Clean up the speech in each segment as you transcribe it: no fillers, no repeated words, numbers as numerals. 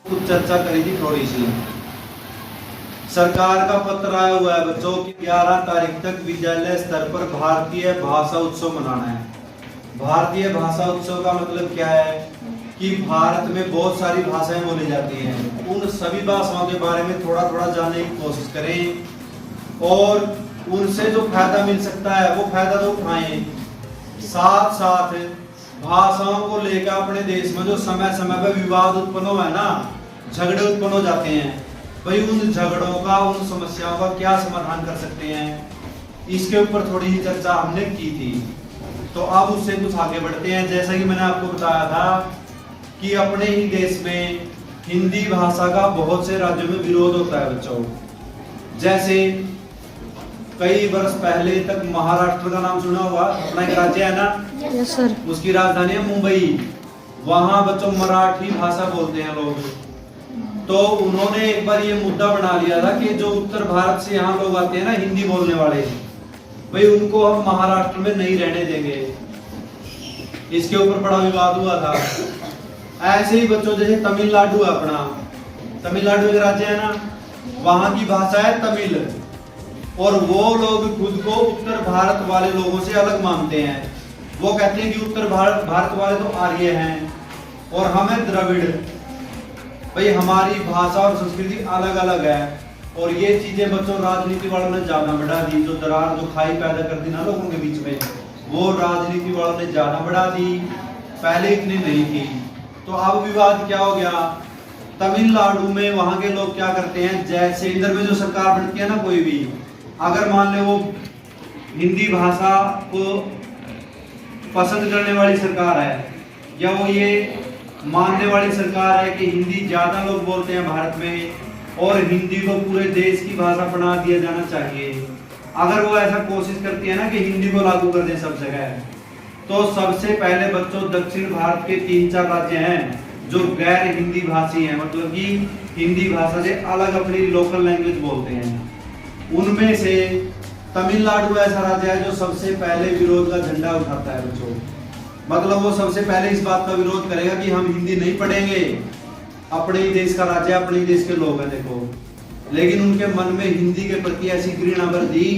कुछ चर्चा करी थी थोड़ी सी। सरकार का पत्र आया हुआ है बच्चों की 11 तारीख तक विद्यालय स्तर पर भारतीय भाषा उत्सव मनाना है। भारतीय भाषा उत्सव का मतलब क्या है कि भारत में बहुत सारी भाषाएं बोली जाती हैं, उन सभी भाषाओं के बारे में थोड़ा थोड़ा जानने की कोशिश करें और उनसे जो फायदा मिल सकता है वो फायदा तो उठाएं। साथ साथ भाषाओं को लेकर अपने देश में जो समय समय पर विवाद उत्पन्न हुआ है ना, झगड़े उत्पन्न हो जाते हैं, भाई उन झगड़ों का, उन समस्याओं का क्या समाधान कर सकते हैं, इसके ऊपर थोड़ी ही चर्चा हमने की थी। तो अब उससे कुछ आगे बढ़ते हैं। जैसा कि मैंने आपको बताया था कि अपने ही देश में हिंदी भाषा का बहुत से राज्यों में विरोध होता है बच्चों। जैसे कई वर्ष पहले तक महाराष्ट्र का नाम सुना होगा, अपना एक राज्य है ना, यस सर। उसकी राजधानी है मुंबई। वहां बच्चों मराठी भाषा बोलते हैं लोग। तो उन्होंने एक बार ये मुद्दा बना लिया था कि जो उत्तर भारत से यहाँ लोग आते हैं ना हिंदी बोलने वाले, भाई उनको हम महाराष्ट्र में नहीं रहने देंगे। इसके ऊपर बड़ा विवाद हुआ था। ऐसे ही बच्चों जैसे तमिलनाडु है अपना, तमिलनाडु एक राज्य है ना, वहां की भाषा है तमिल और वो लोग खुद को उत्तर भारत वाले लोगों से अलग मानते हैं। वो कहते हैं कि उत्तर भारत वाले तो आर्य हैं और हम है द्रविड़। भाई हमारी भाषा और संस्कृति अलग अलग है और ये चीजें बच्चों राजनीति वालों ने ज्यादा बढ़ा दी। जो दरार, जो खाई पैदा कर दी ना लोगों के बीच में, वो राजनीति वालों ने ज्यादा बढ़ा दी, पहले इतनी नहीं थी। तो अब विवाद क्या हो गया, तमिलनाडु में वहां के लोग क्या करते हैं, जैसे इधर में जो सरकार बनती है ना कोई भी, अगर मान ले वो हिंदी भाषा को पसंद करने वाली सरकार है या वो ये मानने वाली सरकार है कि हिंदी ज्यादा लोग बोलते हैं भारत में और हिंदी को पूरे देश की भाषा बना दिया जाना चाहिए, अगर वो ऐसा कोशिश करती है ना कि हिंदी को लागू कर दे सब जगह, तो सबसे पहले बच्चों दक्षिण भारत के 3-4 राज्य हैं जो गैर हिंदी भाषी हैं, मतलब कि हिंदी भाषा से अलग अपनी लोकल लैंग्वेज बोलते हैं। उनमें से तमिलनाडु ऐसा राज्य है जो सबसे पहले विरोध का झंडा उठाता है बच्चों। मतलब वो सबसे पहले इस बात का विरोध करेगा कि हम हिंदी नहीं पढ़ेंगे, अपने ही देश का राज्य, अपने ही देश के लोग हैं देखो, लेकिन उनके मन में हिंदी के प्रति ऐसी घृणा भर दी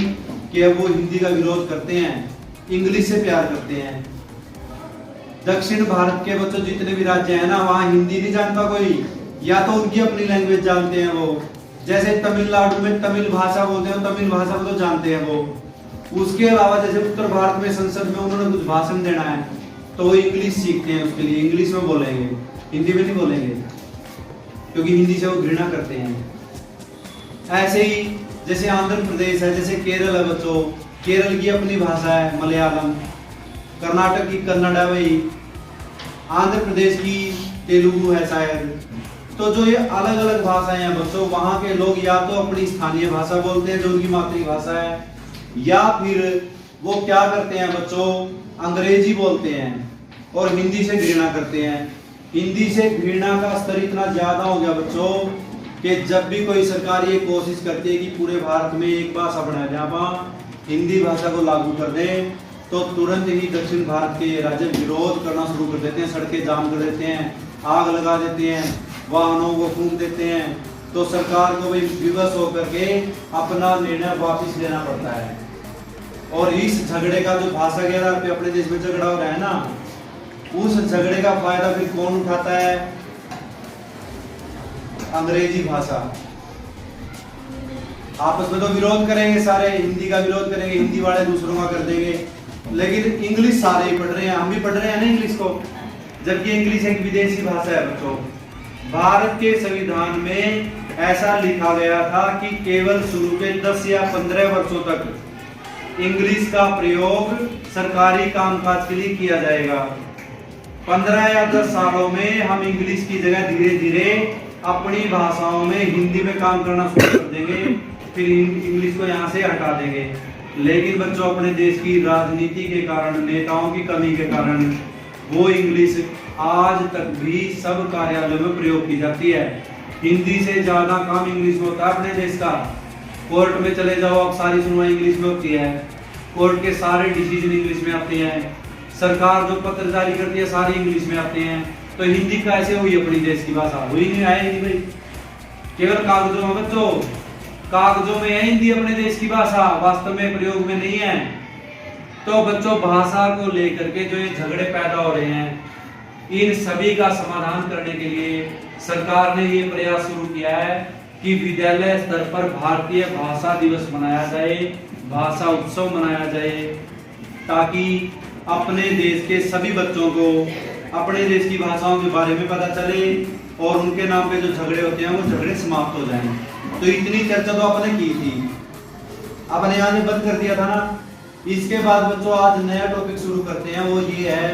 कि अब वो हिंदी का विरोध करते हैं, इंग्लिश से प्यार करते हैं। दक्षिण भारत के बच्चों जितने भी राज्य हैं ना, वहाँ हिंदी नहीं जानता कोई, या तो उनकी अपनी लैंग्वेज जानते हैं वो। जैसे तमिलनाडु में तमिल भाषा बोलते हैं, तमिल भाषा को तो जानते हैं वो। उसके अलावा जैसे उत्तर भारत में संसद में उन्होंने कुछ भाषण देना है तो वो इंग्लिश सीखते हैं, उसके लिए इंग्लिश में बोलेंगे, हिंदी में नहीं बोलेंगे, क्योंकि हिंदी से वो घृणा करते हैं। ऐसे ही जैसे आंध्र प्रदेश है, जैसे केरल है बच्चों, केरल की अपनी भाषा है मलयालम, कर्नाटक की कन्नड़ है, वही आंध्र प्रदेश की तेलुगु है शायद। तो जो ये अलग अलग भाषाएं हैं बच्चों, वहां के लोग या तो अपनी स्थानीय भाषा बोलते हैं जो उनकी मातृभाषा है, या फिर वो क्या करते हैं बच्चों, अंग्रेजी बोलते हैं और हिंदी से घृणा करते हैं। हिंदी से घृणा का स्तर इतना ज्यादा हो गया बच्चों कि जब भी कोई सरकार ये कोशिश करती है कि पूरे भारत में एक भाषा बनाए जहाँ पर हिंदी भाषा को लागू कर दे, तो तुरंत ही दक्षिण भारत के राज्य विरोध करना शुरू कर देते हैं, सड़कें जाम कर देते हैं, आग लगा देते हैं, वाहनों को फूंक देते हैं। तो सरकार को भी विवश होकर के अपना निर्णय वापस लेना पड़ता है। और इस झगड़े का जो भाषा के आधार पे अपने देश में झगड़ा हो रहा है ना, उस झगड़े का फायदा फिर कौन उठाता है, अंग्रेजी भाषा। आपस में तो विरोध करेंगे सारे, हिंदी का विरोध करेंगे, हिंदी वाले दूसरों का कर देंगे, लेकिन इंग्लिश सारे ही पढ़ रहे हैं, हम भी पढ़ रहे हैं ना इंग्लिश को, जबकि इंग्लिश एक विदेशी भाषा है बच्चों। भारत के संविधान में ऐसा लिखा गया था कि केवल शुरू के 10 या 15 वर्षों तक इंग्लिश का प्रयोग सरकारी कामकाज के लिए किया जाएगा। 15 या 10 सालों में हम इंग्लिश की जगह धीरे धीरे अपनी भाषाओं में हिंदी में काम करना शुरू कर देंगे, फिर इंग्लिश को यहाँ से हटा देंगे। लेकिन बच्चों अपने देश की राजनीति के कारण, नेताओं की कमी के कारण वो इंग्लिश आज तक भी सब कार्यालयों में प्रयोग की जाती है। हिंदी से ज्यादा काम इंग्लिश में होता है अपने देश का। कोर्ट में चले जाओ, अब सारी सुनवाई इंग्लिश में होती है, कोर्ट के सारे डिसीजन इंग्लिश में आते हैं, सरकार जो पत्र जारी करती है सारी इंग्लिश में आते हैं। तो हिंदी कैसे हुई अपनी देश की भाषा? हुई नहीं, आएगी भाई। केवल कागजों में बच्चों, कागजों में है हिंदी अपने देश की भाषा, वास्तव में प्रयोग में नहीं है। तो बच्चों भाषा को लेकर के जो ये झगड़े पैदा हो रहे हैं, इन सभी का समाधान करने के लिए सरकार ने ये प्रयास शुरू किया है कि विद्यालय स्तर पर भारतीय भाषा दिवस मनाया जाए, भाषा उत्सव मनाया जाए, ताकि अपने देश के सभी बच्चों को अपने देश की भाषाओं के बारे में पता चले और उनके नाम पे जो झगड़े होते हैं वो झगड़े समाप्त हो जाएं। तो इतनी चर्चा तो आपने की थी, आपने यहाँ ने बंद कर दिया था ना। इसके बाद बच्चों आज नया टॉपिक शुरू करते हैं, वो ये है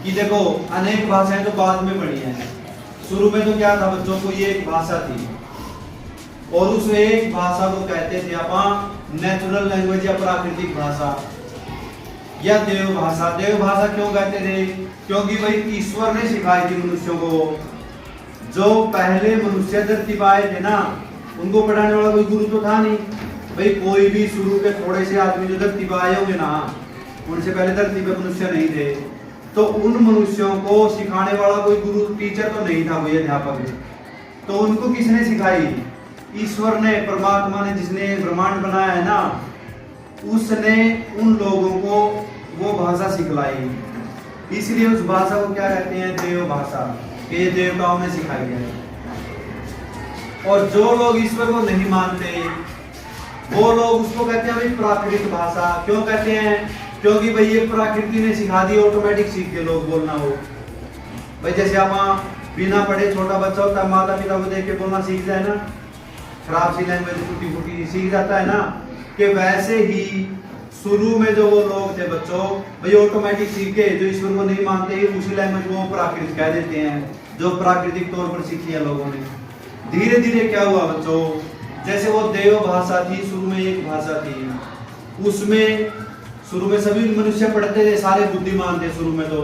कि देखो अनेक भाषाएं तो बाद में पढ़ी हैं, शुरू में तो क्या था बच्चों को, ये एक भाषा थी और उस एक भाषा को कहते थे अपन नेचुरल लैंग्वेज या प्राकृतिक भाषा या देव भाषा। देव भाषा क्यों कहते थे? क्योंकि भाई ईश्वर ने सिखाई थी मनुष्यों को। जो पहले मनुष्य धरती पर आए थे ना, उनको पढ़ाने वाला कोई गुरु तो था नहीं भाई। कोई भी शुरू के थोड़े से आदमी जो धरती पर आए होंगे ना, उनसे पहले धरती पे मनुष्य नहीं थे, तो उन मनुष्यों को सिखाने वाला कोई गुरु टीचर तो नहीं था, कोई अध्यापक। तो उनको किसने सिखाई? ईश्वर ने, परमात्मा ने, जिसने ब्रह्मांड बनाया है ना, उसने उन लोगों को वो भाषा सिखलाई। इसलिए उस भाषा को क्या कहते हैं? देव भाषा। ये देवताओं ने सिखाई है। और जो लोग ईश्वर को नहीं मानते वो लोग उसको कहते हैं भाई प्राकृतिक भाषा। क्यों कहते हैं? क्योंकि भाई ये प्रकृति ने सिखा दी, ऑटोमेटिक सीख के लोग बोलना हो। भाई जैसे आप बिना पढ़े छोटा बच्चा होता है, माता पिता को देख के बोलना सीख जाए ना, खराब सी लैंग्वेज टूटी फूटी सीख जाता है ना, कि वैसे ही शुरू में जो वो लोग थे बच्चों, भाई ऑटोमेटिक सीख के, जो ईश्वर को नहीं मानते उसी लैंग्वेज को प्राकृतिक कह देते हैं, जो प्राकृतिक तौर पर सीखी है लोगों ने। धीरे धीरे क्या हुआ बच्चों, जैसे वो देव भाषा थी, शुरू में एक भाषा थी, उसमें शुरू में सभी मनुष्य पढ़ते थे, सारे बुद्धिमान थे शुरू में तो।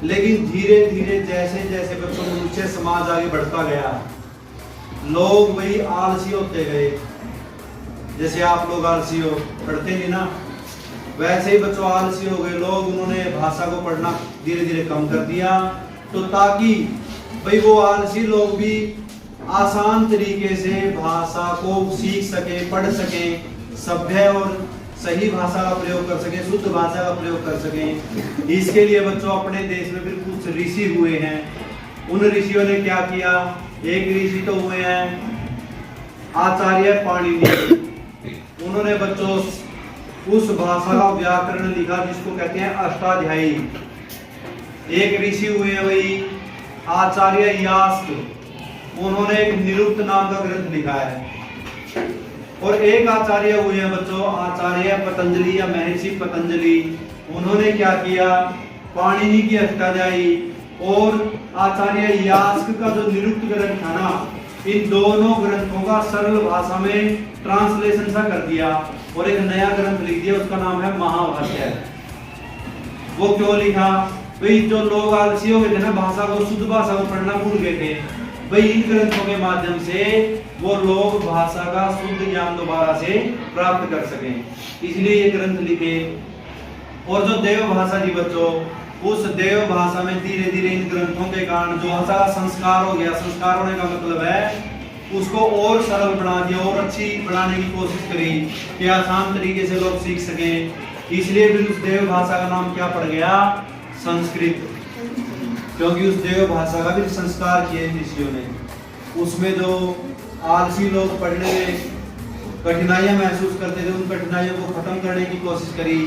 लेकिन धीरे धीरे जैसे जैसे बच्चों मनुष्य समाज आगे बढ़ता गया, लोग वही आलसी होते गए। जैसे आप लोग आलसी हो, पढ़ते नहीं ना, वैसे ही बच्चों आलसी हो गए लोग। उन्होंने भाषा को पढ़ना धीरे धीरे कम कर दिया, तो ताकि भाई वो आलसी लोग भी आसान तरीके से भाषा को सीख सके, पढ़ सके, सभ्य और सही भाषा का प्रयोग कर सके, शुद्ध भाषा का प्रयोग कर सके। इसके लिए बच्चों अपने देश में फिर कुछ ऋषि हुए हैं। उन ऋषियों ने क्या किया? एक ऋषि तो हुए हैं आचार्य पाणिनि। उन्होंने बच्चों उस भाषा का व्याकरण लिखा जिसको कहते हैं अष्टाध्यायी। एक ऋषि हुए हैं भाई आचार्य यास्क, उन्होंने एक निरुक्त नाम का ग्रंथ लिखा है। और एक आचार्य हुए हैं बच्चों आचार्य पतंजलि या महर्षि पतंजलि। उन्होंने क्या किया? पाणिनि की अष्टाध्यायी और आचार्य यास्क का जो निरुक्त ग्रंथ था ना, इन दोनों ग्रंथों का सरल भाषा में ट्रांसलेशन सा कर दिया और एक नया ग्रंथ लिख दिया, उसका नाम है महाभाष्य। वो क्यों लिखा? भाई जो लोग आलसी हो गए थे ना, भाषा को, शुद्ध भाषा को पढ़ना भूल गए थे, भाई इन ग्रंथों के माध्यम से वो लोग भाषा का शुद्ध ज्ञान दोबारा से प्राप्त कर सकें, इसलिए ये ग्रंथ लिखे। और जो देव भाषा थी बच्चों, उस देव भाषा में धीरे धीरे इन ग्रंथों के कारण जो भाषा का संस्कार हो गया, संस्कार होने का मतलब है उसको और सरल बना दिया और अच्छी बनाने की कोशिश करी कि आसान तरीके से लोग सीख सकें। इसलिए फिर उस देव भाषा का नाम क्या पड़ गया? संस्कृत। क्योंकि उस देव भाषा का भी संस्कार किए ऋषियों ने। उसमें जो आलसी लोग पढ़ने में कठिनाइयां महसूस करते थे, उन कठिनाइयों को खत्म करने की कोशिश करी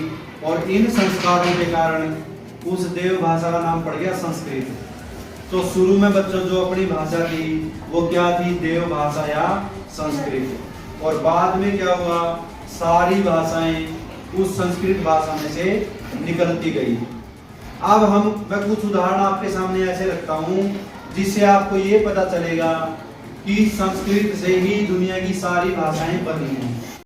और इन संस्कारों के कारण उस देव भाषा का नाम पड़ गया संस्कृत। तो शुरू में बच्चों जो अपनी भाषा थी वो क्या थी? देव भाषा या संस्कृत। और बाद में क्या हुआ? सारी भाषाएं उस संस्कृत भाषा में से निकलती गई। अब मैं कुछ उदाहरण आपके सामने ऐसे रखता हूँ जिससे आपको ये पता चलेगा कि संस्कृत से ही दुनिया की सारी भाषाएं बनी हैं।